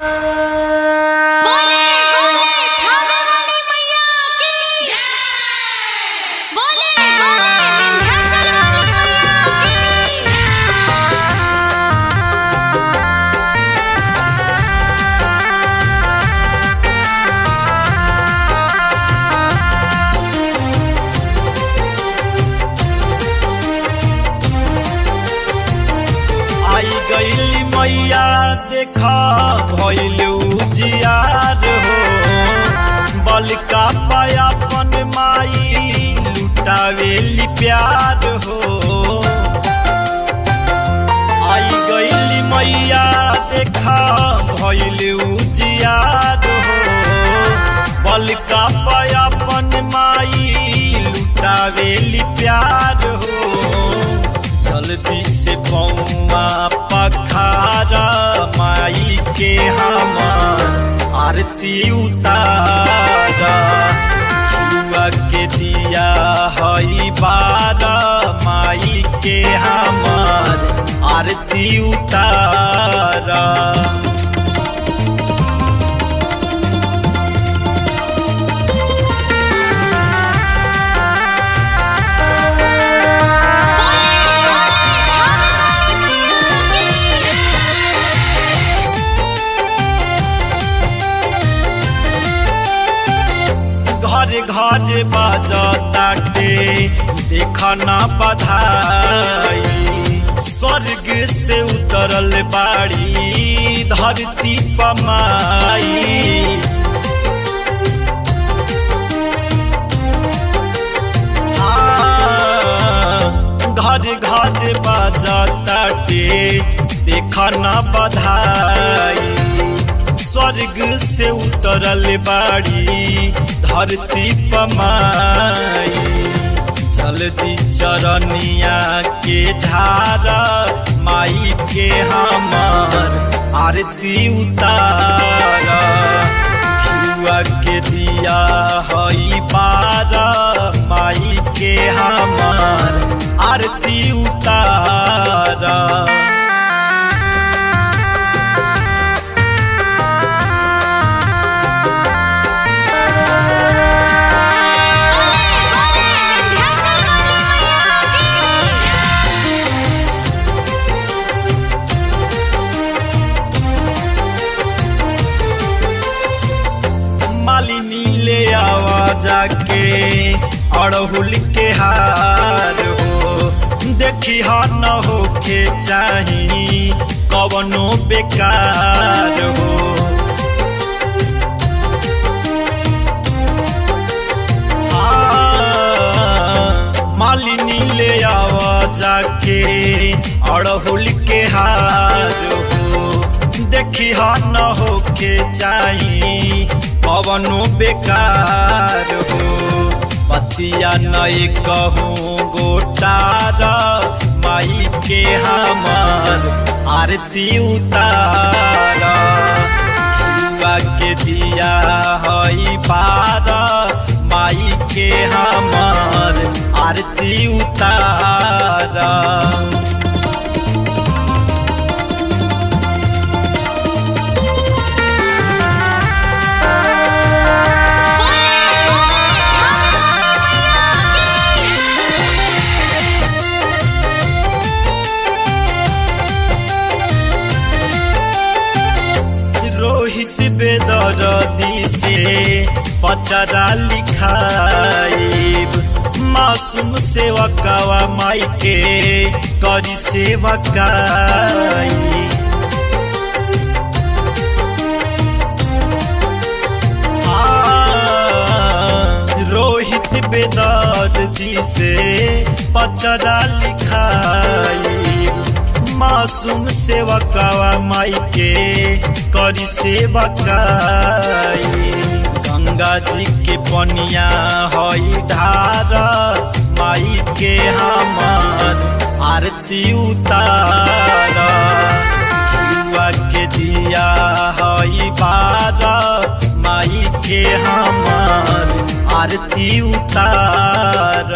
बोले बोले थावे वाली मैया की जय। बोले बोले विंध्याचल वाली मैया की आई गईली मैया देखा भइल उजियार हो बलका पायापन माई लुटावेली प्यार हो। आई गईली मैया देखा भइल उजियार हो बलका पायापन माई लुटावेली प्यार हो। जल्दी से पौआ पखारा माई के हमार आरती उतारा हुआ के दिया हई बारा माई के हमार आरती उतारा। घर घर बाजताटे देखना बधाई स्वर्ग से उतरल बाड़ी धरती पमाई। घर घर बाजताटे देखना बधाई स्वर्ग से उतरल बाड़ी धरती पमाई। जल्दी चरनिया के झारा माई के हमार आरती उतारा खियुआ के दिया हई बारा माई के हमार आरती उतारा। मालिनी ले आवा जाके अड़हुल के हार हो देखी हार न होके चाही कवनो बेकार हो। मालिनी ले आवा जाके अड़हुल के हार हो देखी हार न होके चाही पवनो बेकार हो। पतिया नई कहूँ गोटारा माई के हमार आरती उतारा खियुआ के दिया हई बारा माई के हमार आरती उतारा। रोहित बेदरदी से पचरा लिखाइब मासूम सेवकवा माई के करी सेवकाई। रोहित बेदरदी से पचरा लिखाइब मासूम सेवकवा माई के करी सेवकाई। गंगा जी के पनिया हई ढारा माई के हमार आरती उतारा खियुआ के दिया हई बारा माई के हमार आरती उतारा।